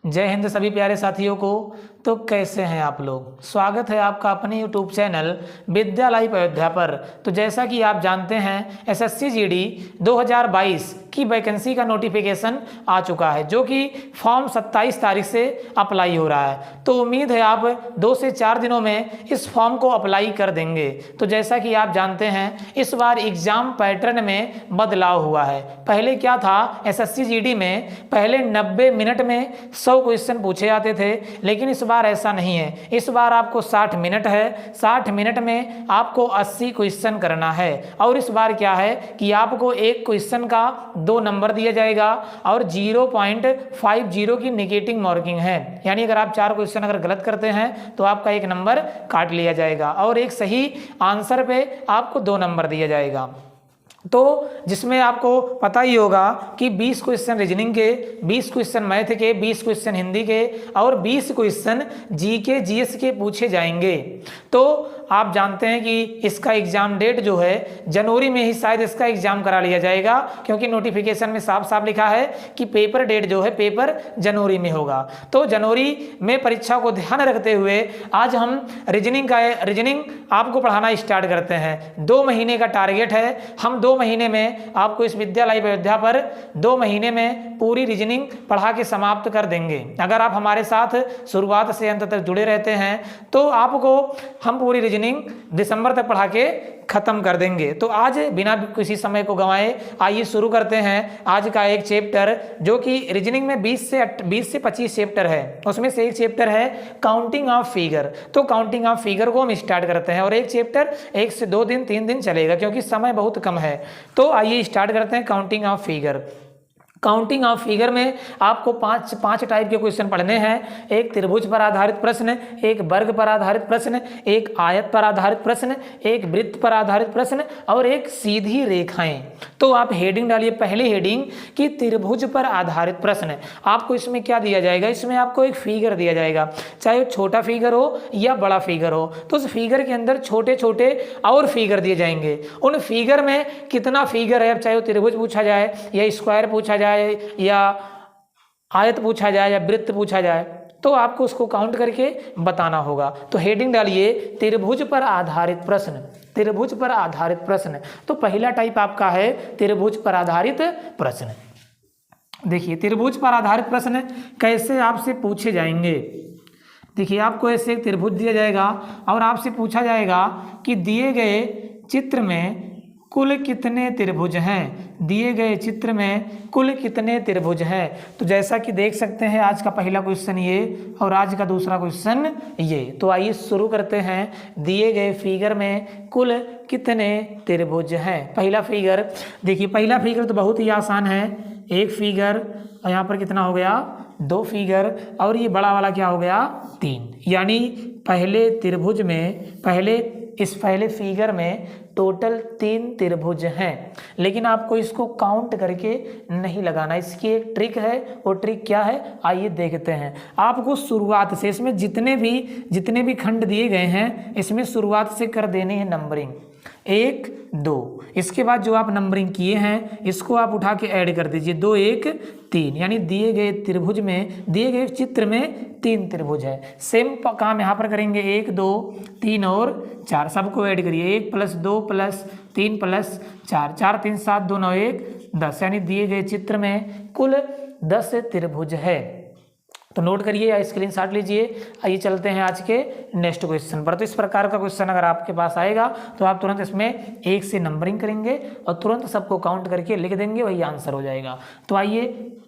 जय हिंद सभी प्यारे साथियों को। तो कैसे हैं आप लोग। स्वागत है आपका अपने YouTube चैनल विद्या लाइव अयोध्या पर। तो जैसा कि आप जानते हैं एसएससी जीडी 2022 की वैकेंसी का नोटिफिकेशन आ चुका है, जो कि फॉर्म 27 तारीख से अप्लाई हो रहा है। तो उम्मीद है आप 2 से 4 दिनों में इस फॉर्म को अप्लाई कर देंगे। तो जैसा कि आप जानते हैं इस बार एग्जाम पैटर्न में बदलाव हुआ है। पहले क्या था, एसएससी जीडी में पहले 90 मिनट में 100 क्वेश्चन पूछे जाते थे, लेकिन इस बार ऐसा नहीं है। इस बार आपको 60 मिनट है, 60 मिनट में आपको 80 क्वेश्चन करना है। और इस बार क्या है कि आपको एक क्वेश्चन का 2 नंबर दिया जाएगा और 0.50 की नेगेटिव मार्किंग है। यानी अगर आप 4 क्वेश्चन अगर गलत करते हैं तो आपका 1 नंबर काट लिया जाएगा और एक सही आंसर पे आपको 2 नंबर दिया जाएगा। तो जिसमें आपको पता ही होगा कि 20 क्वेश्चन रीजनिंग के, 20 क्वेश्चन मैथ के, 20 क्वेश्चन हिंदी के और 20 क्वेश्चन जीके जीएस के पूछे जाएंगे। तो आप जानते हैं कि इसका एग्जाम डेट जो है जनवरी में ही शायद इसका एग्जाम करा लिया जाएगा, क्योंकि नोटिफिकेशन में साफ साफ लिखा है कि पेपर डेट जो है पेपर जनवरी में होगा। तो जनवरी में परीक्षा को ध्यान रखते हुए आज हम रीजनिंग आपको पढ़ाना स्टार्ट करते हैं। 2 महीने का टारगेट है। हम 2 महीने में आपको इस विद्या लाइव अयोध्या पर 2 महीने में पूरी रीजनिंग पढ़ा के समाप्त कर देंगे। अगर आप हमारे साथ शुरुआत से अंत तक जुड़े रहते हैं तो आपको हम पूरी रीजनिंग दिसंबर तक पढ़ा के खत्म कर देंगे। तो आज बिना किसी समय को गंवाए आइए शुरू करते हैं आज का एक चैप्टर, जो कि रीजनिंग में 20 से 25 चैप्टर है। उसमें से एक चैप्टर है काउंटिंग ऑफ फिगर। तो काउंटिंग ऑफ फिगर को हम स्टार्ट करते हैं और एक चैप्टर 1 से 2 दिन 3 दिन चलेगा, क्योंकि समय बहुत कम है। तो आइए स्टार्ट करते हैं counting of figure. Counting of figure में आपको पांच टाइप के क्वेश्चन पढ़ने हैं। एक त्रिभुज पर आधारित प्रश्न, एक वर्ग पर आधारित प्रश्न, एक आयत पर आधारित प्रश्न, एक वृत्त पर आधारित प्रश्न और एक सीधी रेखाएं। तो आप हेडिंग डालिए, पहली हेडिंग कि त्रिभुज पर आधारित प्रश्न। आपको इसमें क्या दिया जाएगा, इसमें आपको एक फिगर दिया जाएगा, चाहे वो छोटा फिगर हो या बड़ा फिगर हो। तो उस फिगर के अंदर छोटे छोटे और फिगर दिए जाएंगे। उन फिगर में कितना फिगर है, चाहे वो त्रिभुज पूछा जाए या स्क्वायर पूछा जाए या आयत पूछा जाए या वृत्त पूछा जाए, तो आपको उसको काउंट करके बताना होगा। तो हेडिंग डालिए त्रिभुज पर आधारित प्रश्न, त्रिभुज पर आधारित प्रश्न। तो पहला टाइप आपका है त्रिभुज पर आधारित प्रश्न। देखिए त्रिभुज पर आधारित प्रश्न कैसे आपसे पूछे जाएंगे। देखिए आपको ऐसे एक त्रिभुज दिया जाएगा और आपसे पूछा जाएगा कि दिए गए चित्र में कुल कितने त्रिभुज हैं, दिए गए चित्र में कुल कितने त्रिभुज हैं। तो जैसा कि देख सकते हैं आज का पहला क्वेश्चन ये और आज का दूसरा क्वेश्चन ये। तो आइए शुरू करते हैं। दिए गए फिगर में कुल कितने त्रिभुज हैं। पहला फिगर देखिए, पहला फिगर तो बहुत ही आसान है। एक फिगर और यहाँ पर कितना हो गया 2 फिगर और ये बड़ा वाला क्या हो गया 3। यानी पहले त्रिभुज में पहले फिगर में टोटल 3 त्रिभुज हैं, लेकिन आपको इसको काउंट करके नहीं लगाना। इसकी एक ट्रिक है, वो ट्रिक क्या है आइए देखते हैं। आपको शुरुआत से इसमें जितने भी खंड दिए गए हैं इसमें शुरुआत से कर देनी है नंबरिंग 1 2। इसके बाद जो आप नंबरिंग किए हैं इसको आप उठा के ऐड कर दीजिए 2 1 3। यानी दिए गए त्रिभुज में, दिए गए चित्र में 3 त्रिभुज है। सेम काम यहाँ पर करेंगे 1 2 3 और 4, सबको ऐड करिए 1 + 2 + 3 + 4, 4 3 7 2 9 1 10। यानी दिए गए चित्र में कुल 10 त्रिभुज है। तो नोट करिए या स्क्रीनशॉट लीजिए। आइए चलते हैं आज के नेक्स्ट क्वेश्चन पर। तो इस प्रकार का क्वेश्चन अगर आपके पास आएगा तो आप तुरंत इसमें 1 से नंबरिंग करेंगे और तुरंत सबको काउंट करके लिख देंगे, वही आंसर हो जाएगा। तो आइए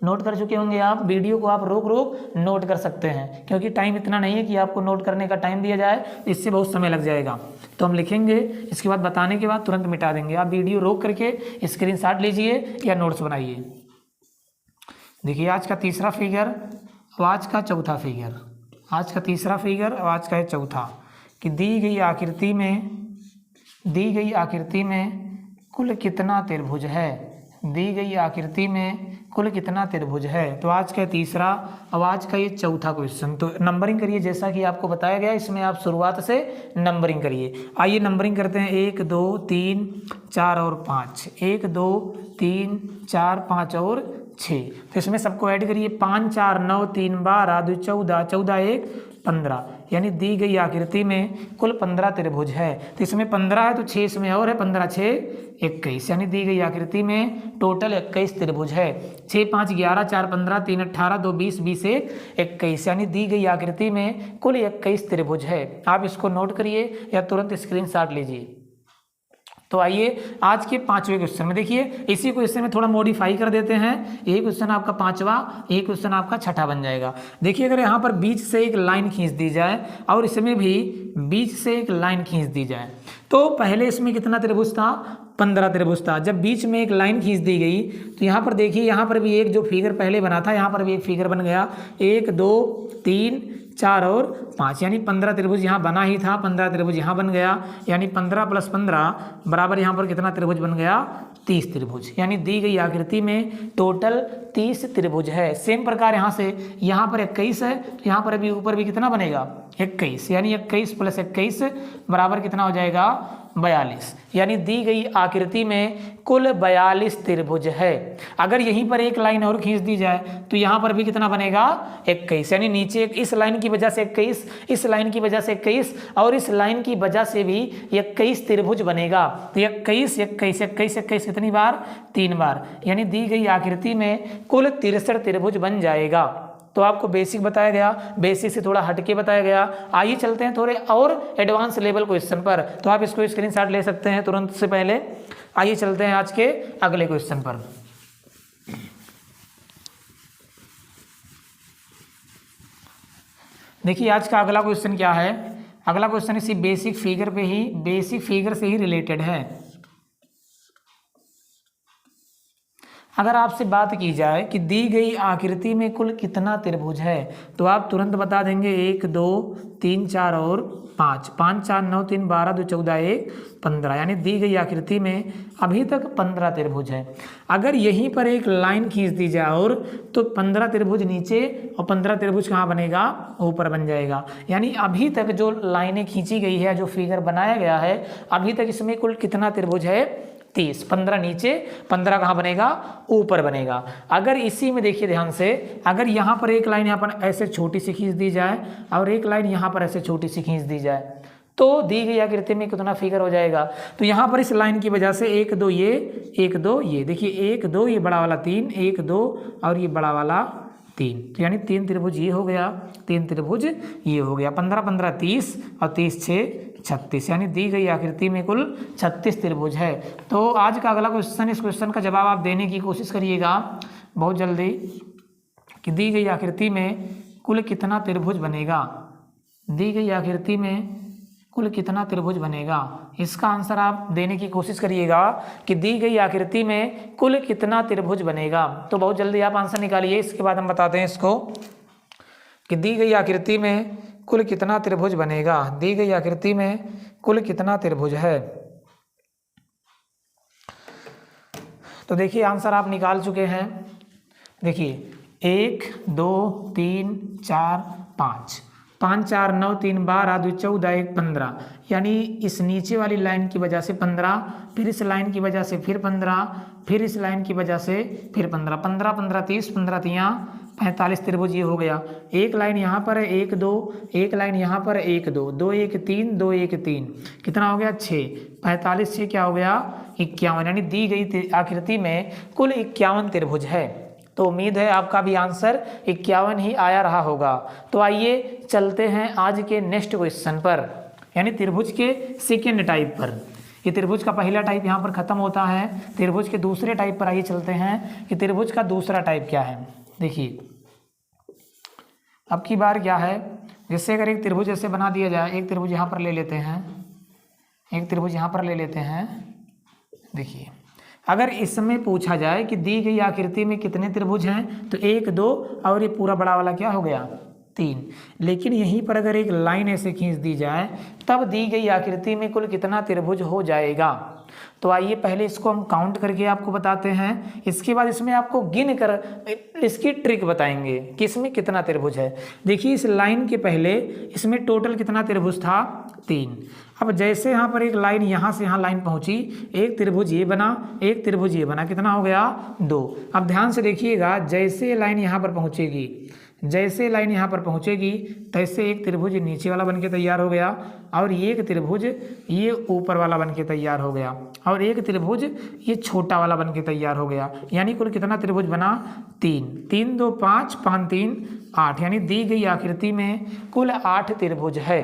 नोट कर चुके होंगे आप, वीडियो को आप रोक नोट कर सकते हैं, क्योंकि टाइम इतना नहीं है कि आपको नोट करने का टाइम दिया जाए, इससे बहुत समय लग जाएगा। तो हम लिखेंगे, इसके बाद बताने के बाद तुरंत मिटा देंगे। आप वीडियो रोक करके स्क्रीनशॉट लीजिए या नोट्स बनाइए। देखिए आज का तीसरा फिगर, आज का चौथा फिगर, आज का तीसरा फिगर और आज का है चौथा, कि दी गई आकृति में कुल कितना त्रिभुज है, दी गई आकृति में कुल कितना त्रिभुज है। तो आज का तीसरा और आज का ये चौथा क्वेश्चन। तो नंबरिंग करिए जैसा कि आपको बताया गया, इसमें आप शुरुआत से नंबरिंग करिए। आइए नंबरिंग करते हैं 1 2 3 4 और 5, 1 2 3 4 5 और 6। तो इसमें सबको ऐड करिए, 5 4 9 3 12 2 14, 14 1 15, यानी दी गई आकृति में कुल 15 त्रिभुज है। तो इसमें 15 है तो 6 इसमें और है, 15 6 21, यानी दी गई आकृति में टोटल 21 त्रिभुज है। 6 5 11 4 15 3 18 2 20 20 1 21, यानी दी गई आकृति में कुल 21 त्रिभुज है। आप इसको नोट करिए या तुरंत स्क्रीनशॉट लीजिए। तो आइए आज के 5वें क्वेश्चन में देखिए, इसी क्वेश्चन में थोड़ा मॉडिफाई कर देते हैं। यही क्वेश्चन आपका 5वां, यही क्वेश्चन आपका 6ठा बन जाएगा। देखिए अगर यहाँ पर बीच से एक लाइन खींच दी जाए और इसमें भी बीच से एक लाइन खींच दी जाए, तो पहले इसमें कितना त्रिभुज था? 15 त्रिभुज था। जब बीच में एक लाइन खींच दी गई तो यहाँ पर देखिए, यहाँ पर भी एक जो फिगर पहले बना था, यहाँ पर भी एक फिगर बन गया, 1 2 3 4 और 5, यानी 15 त्रिभुज यहाँ बना ही था, 15 त्रिभुज यहाँ बन गया, यानी 15 + 15 बराबर यहाँ पर कितना त्रिभुज बन गया? 30 त्रिभुज, यानी दी गई आकृति में टोटल 30 त्रिभुज है। सेम प्रकार यहाँ से यहाँ पर 21 है, तो यहाँ पर अभी ऊपर भी कितना बनेगा? 21, यानी 21 + 21 बराबर कितना हो जाएगा? 42, यानी दी गई आकृति में कुल 42 त्रिभुज है। अगर यहीं पर एक लाइन और खींच दी जाए तो यहाँ पर भी कितना बनेगा? 21, यानी नीचे इस लाइन की वजह से 21, इस लाइन की वजह से 21 और इस लाइन की वजह से भी 21 त्रिभुज बनेगा। तो 21 21 21 21 कितनी बार? 3 बार, यानी दी गई आकृति में कुल 63 त्रिभुज बन जाएगा। तो आपको बेसिक बताया गया, बेसिक से थोड़ा हटके बताया गया। आइए चलते हैं थोड़े और एडवांस लेवल क्वेश्चन पर, तो आप इसको स्क्रीनशॉट ले सकते हैं तुरंत से पहले। आइए चलते हैं आज के अगले क्वेश्चन पर। देखिए आज का अगला क्वेश्चन क्या है? अगला क्वेश्चन इसी बेसिक फिगर से ही रिलेटेड है। अगर आपसे बात की जाए कि दी गई आकृति में कुल कितना त्रिभुज है, तो आप तुरंत बता देंगे 1 2 3 4 और 5, 5 4 9 3 12 2 14 1 15, यानी दी गई आकृति में अभी तक 15 त्रिभुज है। अगर यहीं पर एक लाइन खींच दी जाए और तो 15 त्रिभुज नीचे और 15 त्रिभुज कहाँ बनेगा? ऊपर बन जाएगा। यानी अभी तक जो लाइनें खींची गई है, जो फिगर बनाया गया है, अभी तक इसमें कुल कितना त्रिभुज है? 30। 15 नीचे, 15 कहाँ बनेगा? ऊपर बनेगा। अगर इसी में देखिए ध्यान से, अगर यहाँ पर एक लाइन यहाँ पर ऐसे छोटी सी खींच दी जाए और एक लाइन यहाँ पर ऐसे छोटी सी खींच दी जाए, तो दी गई आकृति में कितना फिगर हो जाएगा? तो यहाँ पर इस लाइन की वजह से 1 2 ये, 1 2 ये, देखिए 1 2 ये बड़ा वाला 3, 1 2 और ये बड़ा वाला 3, तो यानी 3 त्रिभुज ये हो गया, 3 त्रिभुज ये हो गया। 15 15 30 और 30 6 36, यानी दी गई आकृति में कुल 36 त्रिभुज है। तो आज का अगला क्वेश्चन, इस क्वेश्चन का जवाब आप देने की कोशिश करिएगा बहुत जल्दी कि दी गई आकृति में कुल कितना त्रिभुज बनेगा? दी गई आकृति में कुल कितना त्रिभुज बनेगा? इसका आंसर आप देने की कोशिश करिएगा कि दी गई आकृति में कुल कितना त्रिभुज बनेगा। तो बहुत जल्दी आप आंसर निकालिए, इसके बाद हम बताते हैं इसको कि दी गई आकृति में कुल कितना त्रिभुज बनेगा। दी गई आकृति में कुल कितना त्रिभुज है? तो देखिए आंसर आप निकाल चुके हैं। देखिए 1 2 3 4 5, 5 4 9 3 12 2 14 1 15, यानी इस नीचे वाली लाइन की वजह से 15, फिर इस लाइन की वजह से फिर 15, फिर इस लाइन की वजह से फिर 15, 15 15 30, 15 3 45 त्रिभुज ये हो गया। एक लाइन यहाँ पर है 1 2, एक लाइन यहाँ पर है 1 2, 2 1 3 2 1 3, कितना हो गया? 6, 45 से क्या हो गया? 51, यानी दी गई आकृति में कुल 51 त्रिभुज है। तो उम्मीद है आपका भी आंसर 51 ही आया रहा होगा। तो आइए चलते हैं आज के नेक्स्ट क्वेश्चन पर, यानी त्रिभुज के सेकेंड टाइप पर। ये त्रिभुज का पहला टाइप यहाँ पर खत्म होता है। त्रिभुज के दूसरे टाइप पर आइए चलते हैं कि त्रिभुज का दूसरा टाइप क्या है। देखिए अब की बार क्या है, जैसे अगर एक त्रिभुज ऐसे बना दिया जाए, एक त्रिभुज यहाँ पर ले लेते हैं, एक त्रिभुज यहाँ पर ले लेते हैं। देखिए अगर इसमें पूछा जाए कि दी गई आकृति में कितने त्रिभुज हैं, तो 1 2 और ये पूरा बड़ा वाला क्या हो गया? 3। लेकिन यहीं पर अगर एक लाइन ऐसे खींच दी जाए तब दी गई आकृति में कुल कितना त्रिभुज हो जाएगा। तो आइए पहले इसको हम काउंट करके आपको बताते हैं, इसके बाद इसमें आपको गिन कर इसकी ट्रिक बताएंगे कि इसमें कितना त्रिभुज है। देखिए इस लाइन के पहले इसमें टोटल कितना त्रिभुज था 3। अब जैसे यहाँ पर एक लाइन यहाँ से यहाँ लाइन पहुँची, एक त्रिभुज ये बना, एक त्रिभुज ये बना, कितना हो गया 2। अब ध्यान से देखिएगा, जैसे लाइन यहाँ पर पहुँचेगी, जैसे लाइन यहाँ पर पहुँचेगी तैसे एक त्रिभुज नीचे वाला बनके तैयार हो गया और एक त्रिभुज ये ऊपर वाला बनके तैयार हो गया और एक त्रिभुज ये छोटा वाला बनके तैयार हो गया। यानी कुल कितना त्रिभुज बना 3। 3 2 5, 5 3 8, यानी दी गई आकृति में कुल 8 त्रिभुज है।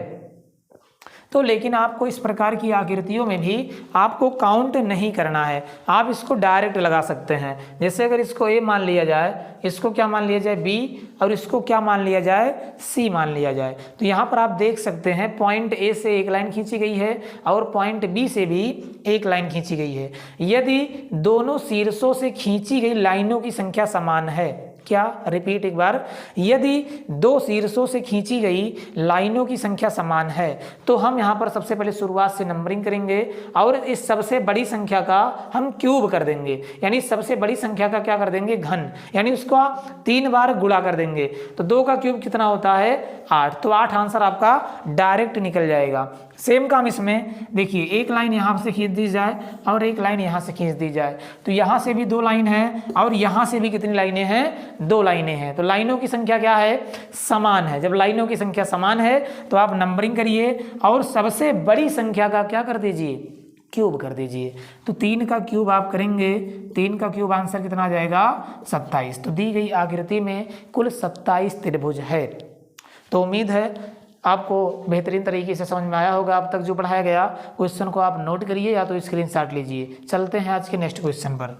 तो लेकिन आपको इस प्रकार की आकृतियों में भी आपको काउंट नहीं करना है, आप इसको डायरेक्ट लगा सकते हैं। जैसे अगर इसको ए मान लिया जाए, इसको क्या मान लिया जाए बी, और इसको क्या मान लिया जाए सी मान लिया जाए। तो यहाँ पर आप देख सकते हैं पॉइंट ए से एक लाइन खींची गई है और पॉइंट बी से भी एक लाइन खींची गई है। यदि दोनों शीर्षों से खींची गई लाइनों की संख्या समान है, क्या, रिपीट एक बार, यदि दो शीर्षों से खींची गई लाइनों की संख्या समान है तो हम यहाँ पर सबसे पहले शुरुआत से नंबरिंग करेंगे और इस सबसे बड़ी संख्या का हम क्यूब कर देंगे, यानी सबसे बड़ी संख्या का क्या कर देंगे घन, यानी उसको 3 बार गुणा कर देंगे। तो 2 का क्यूब कितना होता है 8, तो 8 आंसर आपका डायरेक्ट निकल जाएगा। सेम काम इसमें देखिए, एक लाइन यहाँ से खींच दी जाए और एक लाइन यहाँ से खींच दी जाए, तो यहाँ से भी 2 लाइन है और यहाँ से भी कितनी लाइनें हैं 2 लाइनें हैं। तो लाइनों की संख्या क्या है समान है। जब लाइनों की संख्या समान है तो आप नंबरिंग करिए और सबसे बड़ी संख्या का क्या कर दीजिए क्यूब कर दीजिए। तो 3 का क्यूब आप करेंगे, 3 का क्यूब आंसर कितना आ जाएगा 27। तो दी गई आकृति में कुल 27 त्रिभुज है। तो उम्मीद है आपको बेहतरीन तरीके से समझ में आया होगा। अब तक जो पढ़ाया गया क्वेश्चन को आप नोट करिए या तो स्क्रीनशॉट लीजिए। चलते हैं आज के नेक्स्ट क्वेश्चन पर,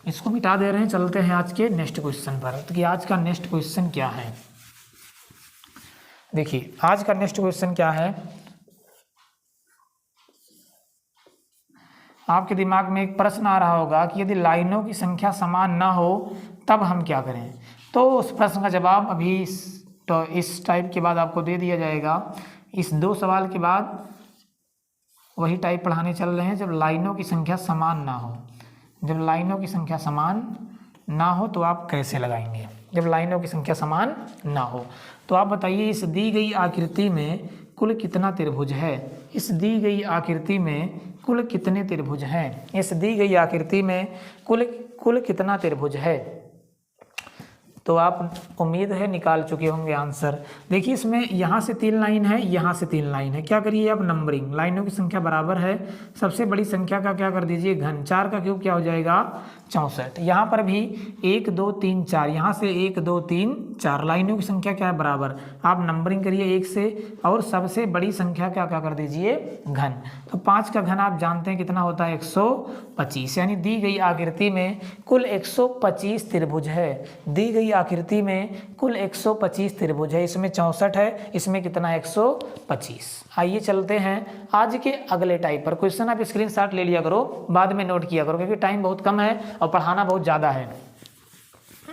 इसको मिटा दे रहे हैं, चलते हैं आज के नेक्स्ट क्वेश्चन पर। तो कि आज का नेक्स्ट क्वेश्चन क्या है, देखिए आज का नेक्स्ट क्वेश्चन क्या है। आपके दिमाग में एक प्रश्न आ रहा होगा कि यदि लाइनों की संख्या समान ना हो तब हम क्या करें। तो उस प्रश्न का जवाब अभी इस टाइप के बाद आपको दे दिया जाएगा। इस 2 सवाल के बाद वही टाइप पढ़ाने चल रहे हैं जब लाइनों की संख्या समान ना हो। जब लाइनों की संख्या समान ना हो तो आप कैसे लगाएंगे, जब लाइनों की संख्या समान ना हो। तो आप बताइए इस दी गई आकृति में कुल कितना त्रिभुज है। इस दी गई आकृति में कुल कितने त्रिभुज हैं। इस दी गई आकृति में कुल कितना त्रिभुज है। तो आप उम्मीद है निकाल चुके होंगे आंसर। देखिए इसमें यहाँ से 3 लाइन है, यहाँ से 3 लाइन है। क्या करिए आप नंबरिंग, लाइनों की संख्या बराबर है, सबसे बड़ी संख्या का क्या कर दीजिए घन। 4 का क्यूब क्या हो जाएगा 64। यहाँ पर भी 1 2 3 4, यहाँ से 1 2 3 4, लाइनों की संख्या क्या है बराबर। आप नंबरिंग करिए 1 से और सबसे बड़ी संख्या क्या क्या कर दीजिए घन। तो 5 का घन आप जानते हैं कितना होता है 125, यानी दी गई आकृति में कुल 125 त्रिभुज है। दी गई आकृति में कुल 125 त्रिभुज है। इसमें 64 है, इसमें कितना 125। आइए चलते हैं आज के अगले टाइप पर। क्वेश्चन आप स्क्रीनशॉट ले लिया करो, बाद में नोट किया करो क्योंकि टाइम बहुत कम है और पढ़ाना बहुत ज़्यादा है।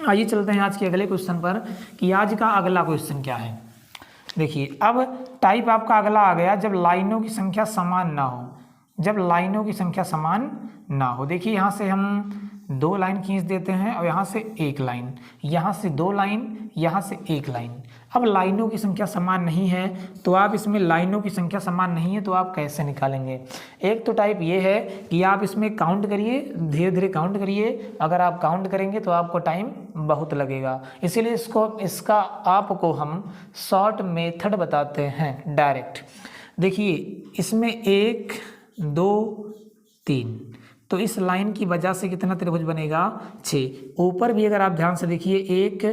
आइए चलते हैं आज के अगले क्वेश्चन पर कि आज का अगला क्वेश्चन क्या है। देखिए अब टाइप आपका अगला आ गया जब लाइनों की संख्या समान ना हो। जब लाइनों की संख्या समान ना हो, देखिए यहाँ से हम 2 लाइन खींच देते हैं और यहाँ से 1 लाइन, यहाँ से 2 लाइन, यहाँ से 1 लाइन। अब लाइनों की संख्या समान नहीं है तो आप इसमें लाइनों की संख्या समान नहीं है तो आप कैसे निकालेंगे। एक तो टाइप ये है कि आप इसमें काउंट करिए, धीरे धीरे काउंट करिए। अगर आप काउंट करेंगे तो आपको टाइम बहुत लगेगा, इसीलिए इसका आपको हम शॉर्ट मेथड बताते हैं डायरेक्ट। देखिए इसमें 1 2 3, तो इस लाइन की वजह से कितना त्रिभुज बनेगा 6। ऊपर भी अगर आप ध्यान से देखिए 1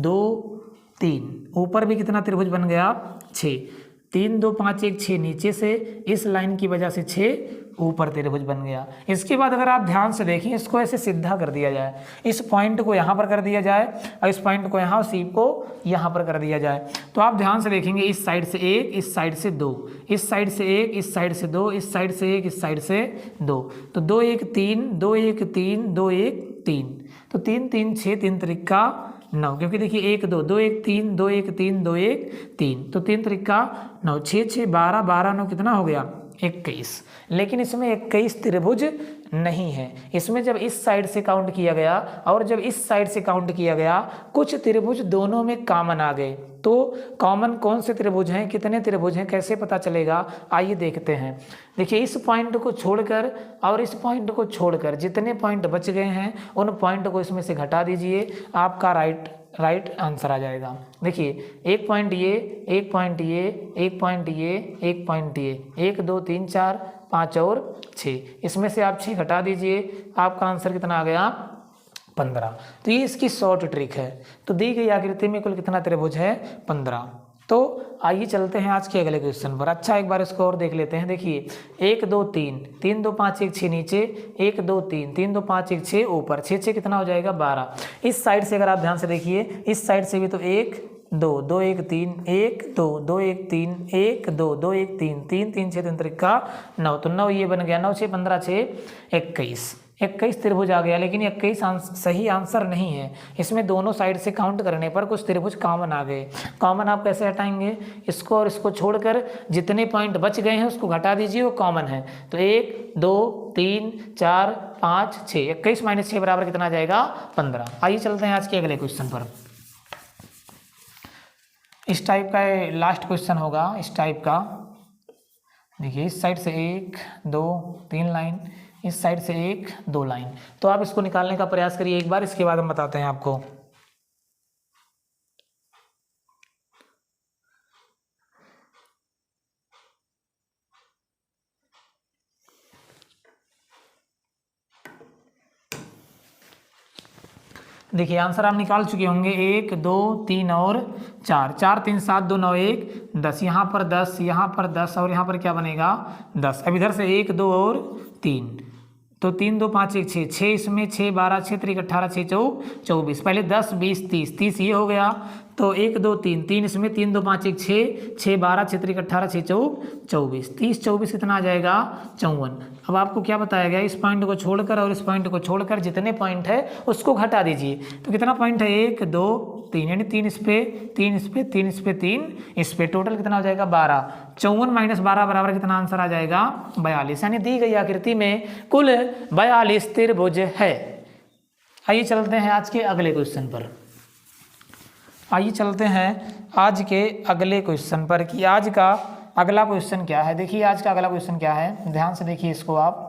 2 3, ऊपर भी कितना त्रिभुज बन गया 6। 3 2 5 1 6 नीचे से, इस लाइन की वजह से 6 ऊपर त्रिभुज बन गया। इसके बाद अगर आप ध्यान से देखें, इसको ऐसे सीधा कर दिया जाए, इस पॉइंट को यहाँ पर कर दिया जाए और इस पॉइंट को यहाँ, सी को यहाँ पर कर दिया जाए। तो आप ध्यान से देखेंगे इस साइड से 1, इस साइड से 2, इस साइड से 1, इस साइड से 2, इस साइड से 1, इस साइड से 2। तो 2 1 3, 2 1 3, 2 1 3, तो 3 3 6, 3 त्रिका 9, क्योंकि देखिए 1 2 2 1 3 2 1 3 2 1 3, तो 3 त्रिका 9, 6 6 12 12 9 कितना हो गया 21। लेकिन इसमें 21 त्रिभुज नहीं है। इसमें जब इस साइड से काउंट किया गया और जब इस साइड से काउंट किया गया, कुछ त्रिभुज दोनों में कॉमन आ गए। तो कॉमन कौन से त्रिभुज हैं, कितने त्रिभुज हैं, कैसे पता चलेगा, आइए देखते हैं। देखिए इस पॉइंट को छोड़कर और इस पॉइंट को छोड़कर जितने पॉइंट बच गए हैं उन पॉइंट को इसमें से घटा दीजिए, आपका राइट आंसर आ जाएगा। देखिए एक पॉइंट ये, एक पॉइंट ये, एक पॉइंट ये, एक पॉइंट ये, 1 2 3 4 5 और 6, इसमें से आप 6 घटा दीजिए, आपका आंसर कितना आ गया 15। तो ये इसकी शॉर्ट ट्रिक है। तो दी गई आकृति में कुल कितना त्रिभुज है 15। तो आइए चलते हैं आज के अगले क्वेश्चन पर। अच्छा एक बार इसको और देख लेते हैं। देखिए 1 2 3 3 2 5 1 6 नीचे, 1 2 3 3 2 5 1 6 ऊपर, 6 6 कितना हो जाएगा 12। इस साइड से अगर आप ध्यान से देखिए, इस साइड से भी तो 1 2 2 1 3 1 2 2 1 3 1 2 2 1 3 3 3 6 3 त्रिका 9, तो 9 ये बन गया, 9 6 15 6 21, 21 त्रिभुज आ गया। लेकिन 21 सही आंसर नहीं है। इसमें दोनों साइड से काउंट करने पर कुछ त्रिभुज कॉमन आ गए। कॉमन आप कैसे हटाएंगे, इसको और इसको छोड़कर जितने पॉइंट बच गए हैं उसको घटा दीजिए, वो कॉमन है। तो 1 2 3 4 5 6, 21 - 6 बराबर कितना आ जाएगा 15। आइए चलते हैं आज के अगले क्वेश्चन पर। इस टाइप का लास्ट क्वेश्चन होगा, इस टाइप का। देखिए इस साइड से 1 2 3 लाइन, इस साइड से 1 2 लाइन। तो आप इसको निकालने का प्रयास करिए एक बार, इसके बाद हम बताते हैं आपको। देखिए आंसर आप निकाल चुके होंगे। 1 2 3 और 4, 4 3 7 2 9 1 10, यहाँ पर 10, यहाँ पर 10 और यहाँ पर क्या बनेगा 10। अब इधर से 1 2 और 3, तो 3 2 5 1 6, 6 इसमें 6 12 6 3 18 6 24, पहले 10 20 30, 30 ये हो गया। तो 1 2 3 3 इसमें 3 2 5 1 6 6 12 6 3 18 6 24, 30 24 कितना आ जाएगा 54। अब आपको क्या बताया गया, इस पॉइंट को छोड़कर और इस पॉइंट को छोड़कर जितने पॉइंट है उसको घटा दीजिए। तो कितना पॉइंट है 1 2 3, यानी 3 इस पे 3 इस पे 3 इस पे 3 इस पे, टोटल कितना हो जाएगा 12। 54 - 12 बराबर कितना आंसर आ जाएगा 42। यानी दी गई आकृति में कुल 42 त्रिभुज है। आइए चलते हैं आज के अगले क्वेश्चन पर। आइए चलते हैं आज के अगले क्वेश्चन पर कि आज का अगला क्वेश्चन क्या है। देखिए आज का अगला क्वेश्चन क्या है, ध्यान से देखिए इसको आप।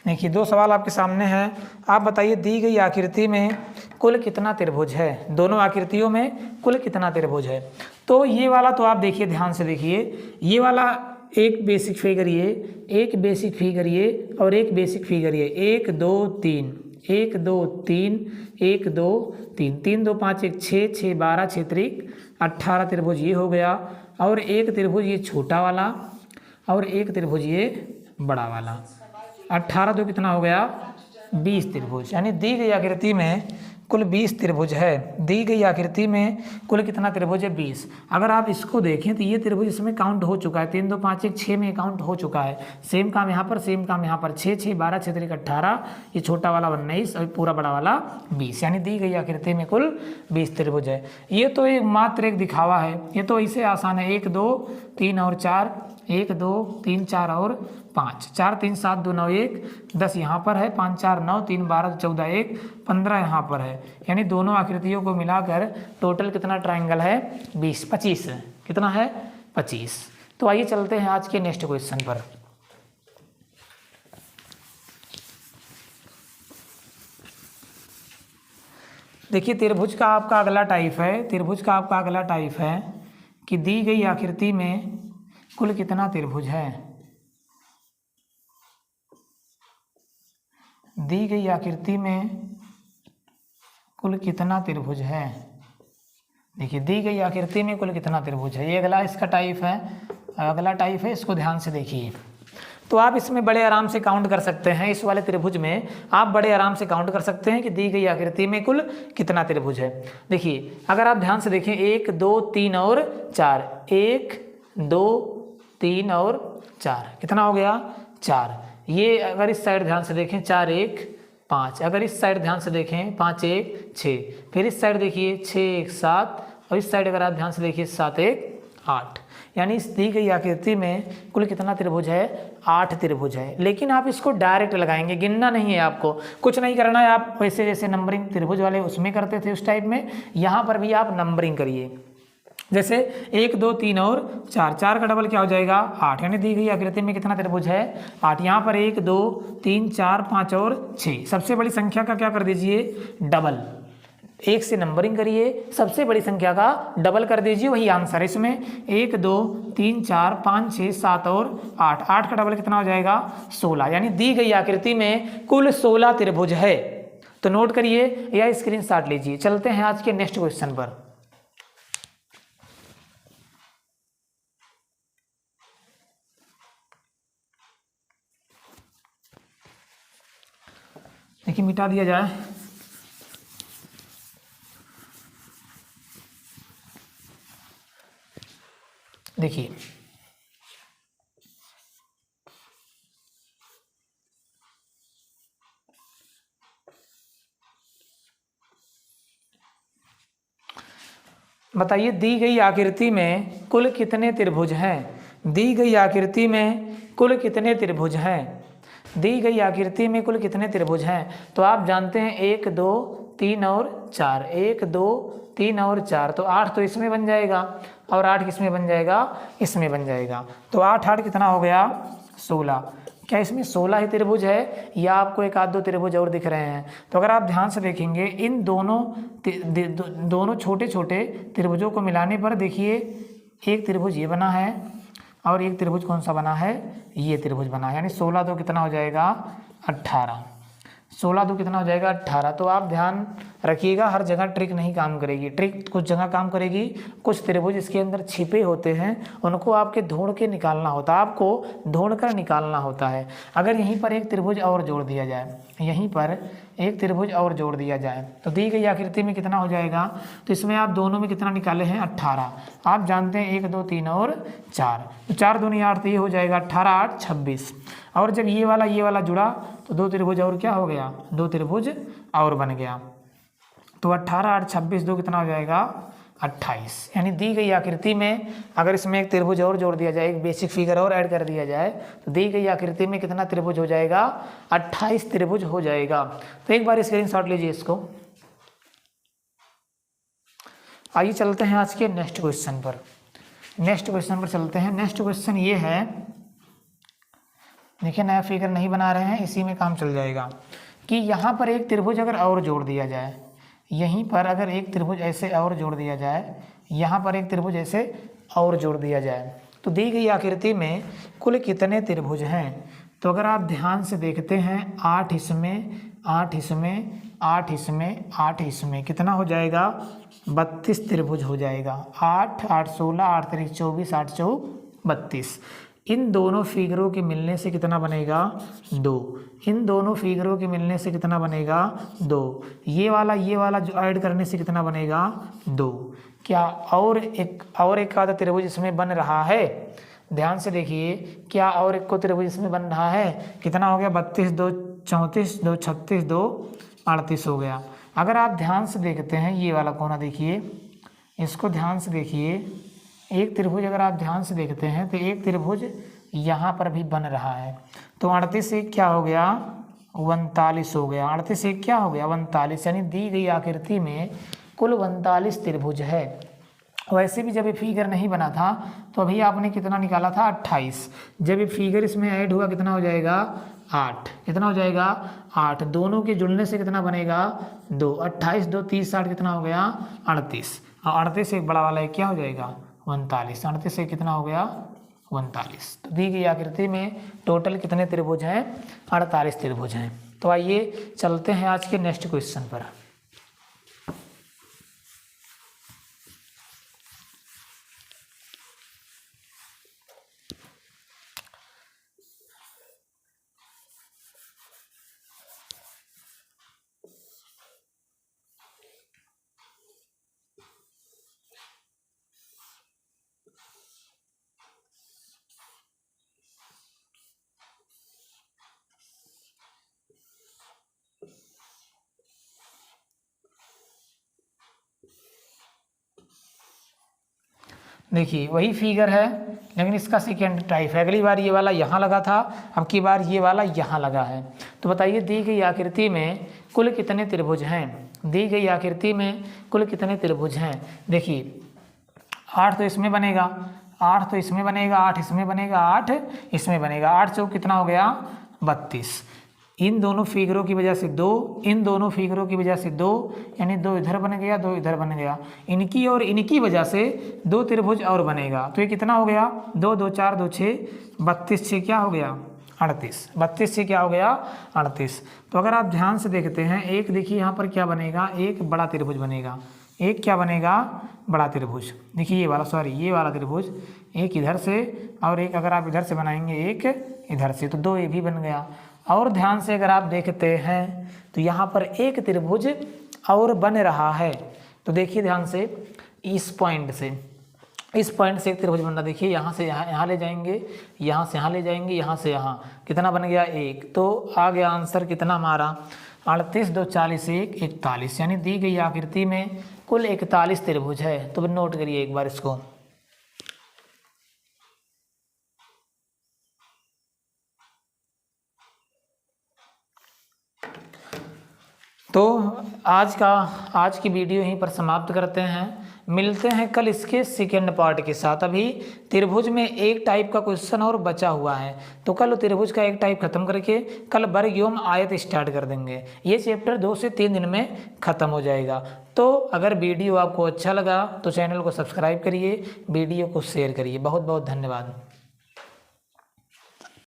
देखिए 2 सवाल आपके सामने हैं। आप बताइए दी गई आकृति में कुल कितना त्रिभुज है, दोनों आकृतियों में कुल कितना त्रिभुज है। तो ये वाला तो आप देखिए ध्यान से देखिए, ये वाला एक बेसिक फिगर ये, एक बेसिक फिगर ये और एक बेसिक फिगर ये, 1 2 3 1 2 3 1 2 3 3 2 5 1 6 6 12 6 3 18 त्रिभुज ये हो गया। और एक त्रिभुज ये छोटा वाला और एक त्रिभुज ये बड़ा वाला। 18 तो कितना हो गया 20 त्रिभुज। यानी दी गई आकृति में कुल 20 त्रिभुज है। दी गई आकृति में कुल कितना त्रिभुज है 20। अगर आप इसको देखें तो ये त्रिभुज इसमें काउंट हो चुका है, 3 2 5 1 6 में काउंट हो चुका है। सेम काम यहाँ पर, सेम काम यहाँ पर, 6 6 12 6 3 18, ये छोटा वाला 19 और पूरा बड़ा वाला 20। यानी दी गई आकृति में कुल 20 त्रिभुज है। ये तो एक मात्र एक दिखावा है, ये तो इसे आसान है। 1 2 3 और 4, 1 2 3 4 और 5, 4 3 7 2 9 1 10 यहाँ पर है, 5 4 9 3 12 14 1 15 यहाँ पर है। यानी दोनों आकृतियों को मिलाकर टोटल कितना ट्रायंगल है 20 25 है। कितना है 25। तो आइए चलते हैं आज के नेक्स्ट क्वेश्चन पर। देखिए त्रिभुज का आपका अगला टाइप है, त्रिभुज का आपका अगला टाइप है कि दी गई आकृति में कुल कितना त्रिभुज है। दी गई आकृति में कुल कितना त्रिभुज है। देखिए दी गई आकृति में कुल कितना त्रिभुज है। ये अगला इसका टाइप है, अगला टाइप है, इसको ध्यान से देखिए। तो आप इसमें बड़े आराम से काउंट कर सकते हैं, इस वाले त्रिभुज में आप बड़े आराम से काउंट कर सकते हैं कि दी गई आकृति में कुल कितना त्रिभुज है। देखिए अगर आप ध्यान से देखें 1 2 3 और 4, 1 2 3 और 4, कितना हो गया 4। ये अगर इस साइड ध्यान से देखें 4 1 5, अगर इस साइड ध्यान से देखें 5 1 6, फिर इस साइड देखिए 6 1 7, और इस साइड अगर आप ध्यान से देखिए 7 1 8। यानी इस दी गई आकृति में कुल कितना त्रिभुज है, 8 त्रिभुज है। लेकिन आप इसको डायरेक्ट लगाएंगे, गिनना नहीं है आपको, कुछ नहीं करना है। आप वैसे जैसे नंबरिंग त्रिभुज वाले उसमें करते थे उस टाइप में, यहाँ पर भी आप नंबरिंग करिए। जैसे 1 2 3 और 4, 4 का डबल क्या हो जाएगा 8, यानी दी गई आकृति में कितना त्रिभुज है 8। यहाँ पर 1 2 3 4 5 और 6, सबसे बड़ी संख्या का क्या कर दीजिए डबल, 1 से नंबरिंग करिए, सबसे बड़ी संख्या का डबल कर दीजिए, वही आंसर है इसमें। 1 2 3 4 5 6 7 और 8, 8 का डबल कितना हो जाएगा 16। यानी दी गई आकृति में कुल 16 त्रिभुज है। तो नोट करिए या स्क्रीनशॉट लीजिए। चलते हैं आज के नेक्स्ट क्वेश्चन पर। देखिए मिटा दिया जाए। देखिए बताइए दी गई आकृति में कुल कितने त्रिभुज हैं। दी गई आकृति में कुल कितने त्रिभुज हैं। दी गई आकृति में कुल कितने त्रिभुज हैं। तो आप जानते हैं 1 2 3 और 4, 1 2 3 और 4, तो 8 तो इसमें बन जाएगा, और 8 किसमें बन जाएगा इसमें बन जाएगा। तो 8 8 कितना हो गया 16। क्या इसमें 16 ही त्रिभुज है या आपको एक आध दो त्रिभुज और दिख रहे हैं। तो अगर आप ध्यान से देखेंगे इन दोनों छोटे छोटे त्रिभुजों को मिलाने पर देखिए एक त्रिभुज ये बना है और एक त्रिभुज कौन सा बना है, ये त्रिभुज बना है। यानी 16 तो कितना हो जाएगा 18, 16 तो कितना हो जाएगा 18। तो आप ध्यान रखिएगा हर जगह ट्रिक नहीं काम करेगी। ट्रिक कुछ जगह काम करेगी, कुछ त्रिभुज इसके अंदर छिपे होते हैं, उनको आपके ढूंढ के निकालना होता है, आपको ढूंढ कर निकालना होता है। अगर यहीं पर एक त्रिभुज और जोड़ दिया जाए, यहीं पर एक त्रिभुज और जोड़ दिया जाए तो दी गई आकृति में कितना हो जाएगा। तो इसमें आप दोनों में कितना निकाले हैं 18। आप जानते हैं 1 2 3 और 4, तो 4 दूनी 8, तो ये हो जाएगा 18 8 26। और जब ये वाला जुड़ा तो 2 त्रिभुज और क्या हो गया, 2 त्रिभुज और बन गया। तो 18 8 26 2 कितना हो जाएगा 28। यानी दी गई आकृति में अगर इसमें एक त्रिभुज और जोड़ दिया जाए, एक बेसिक फिगर और ऐड कर दिया जाए, तो दी गई आकृति में कितना त्रिभुज हो जाएगा 28 त्रिभुज हो जाएगा। तो एक बार स्क्रीनशॉट लीजिए इसको। आइए चलते हैं आज के नेक्स्ट क्वेश्चन पर। नेक्स्ट क्वेश्चन पर चलते हैं। नेक्स्ट क्वेश्चन ये है, देखिए नया फिगर नहीं बना रहे हैं, इसी में काम चल जाएगा कि यहाँ पर एक त्रिभुज अगर और जोड़ दिया जाए, यहीं पर अगर एक त्रिभुज ऐसे और जोड़ दिया जाए, यहाँ पर एक त्रिभुज ऐसे और जोड़ दिया जाए, तो दी गई आकृति में कुल कितने त्रिभुज हैं। तो अगर आप ध्यान से देखते हैं 8 इसमें 8 इसमें 8 इसमें 8 इसमें कितना हो जाएगा 32 त्रिभुज हो जाएगा। 8 8 16 8 3 24 8 4 32। इन दोनों फिगरों के मिलने से कितना बनेगा 2। इन दोनों फिगरों के मिलने से कितना बनेगा 2। ये वाला जो ऐड करने से कितना बनेगा 2। क्या और एक आधा त्रिभुज इसमें बन रहा है। ध्यान से देखिए, क्या और एक को त्रिभुज इसमें बन रहा है। कितना हो गया 32 2 34 2 36 2 38 हो गया। अगर आप ध्यान से देखते हैं ये वाला कोना देखिए, इसको ध्यान से देखिए, एक त्रिभुज अगर आप ध्यान से देखते हैं तो एक त्रिभुज यहाँ पर भी बन रहा है। तो 38 से क्या हो गया 39 हो गया। 38 से क्या हो गया 39। यानी दी गई आकृति में कुल 39 त्रिभुज है। वैसे भी जब ये फिगर नहीं बना था तो अभी आपने कितना निकाला था 28। जब ये फिगर इसमें ऐड हुआ कितना हो जाएगा 8। कितना हो जाएगा 8। दोनों के जुड़ने से कितना बनेगा 2। 28 2 30 60 कितना हो गया 38। और 38 से एक बड़ा वाला है क्या हो जाएगा 39। 38 से कितना हो गया 39। तो दी गई आकृति में टोटल कितने त्रिभुज हैं 48 त्रिभुज हैं। तो आइए चलते हैं आज के नेक्स्ट क्वेश्चन पर। देखिए वही फिगर है, लेकिन इसका सेकेंड टाइप है। अगली बार ये वाला यहाँ लगा था, अब की बार ये वाला यहाँ लगा है। तो बताइए दी गई आकृति में कुल कितने त्रिभुज हैं? दी गई आकृति में कुल कितने त्रिभुज हैं? देखिए 8 तो इसमें बनेगा, 8 तो इसमें बनेगा, 8 इसमें बनेगा, 8 इसमें बनेगा, 8 चौक कितना हो गया? 32। इन दोनों फिगरों की वजह से 2, इन दोनों फिगरों की वजह से 2, यानी 2 इधर बन गया, 2 इधर बन गया। इनकी और इनकी वजह से 2 त्रिभुज और बनेगा। तो ये कितना हो गया? 2 2 4 2 6, 32 6 क्या हो गया? 38। 32 से क्या हो गया? 38। तो अगर आप ध्यान से देखते हैं, एक देखिए यहाँ पर क्या बनेगा, एक बड़ा त्रिभुज बनेगा। एक क्या बनेगा? बड़ा त्रिभुज। देखिए ये वाला, सॉरी ये वाला त्रिभुज, एक इधर से और एक अगर आप इधर से बनाएंगे, एक इधर से, तो 2 ये भी बन गया। और ध्यान से अगर आप देखते हैं तो यहाँ पर एक त्रिभुज और बन रहा है। तो देखिए ध्यान से, इस पॉइंट से एक त्रिभुज बन रहा। देखिए यहाँ से यहाँ ले जाएंगे, यहाँ से यहाँ ले जाएंगे, यहाँ से यहाँ, कितना बन गया? 1। तो आ गया आंसर कितना हमारा? 38 2 40 1 41। यानी दी गई आकृति में कुल 41 त्रिभुज है। तो नोट करिए एक बार इसको। तो आज की वीडियो यहीं पर समाप्त करते हैं। मिलते हैं कल इसके सेकेंड पार्ट के साथ। अभी त्रिभुज में एक टाइप का क्वेश्चन और बचा हुआ है, तो कल त्रिभुज का एक टाइप खत्म करके कल वर्ग एवं आयत स्टार्ट कर देंगे। ये चैप्टर 2 से 3 दिन में ख़त्म हो जाएगा। तो अगर वीडियो आपको अच्छा लगा तो चैनल को सब्सक्राइब करिए, वीडियो को शेयर करिए। बहुत बहुत धन्यवाद।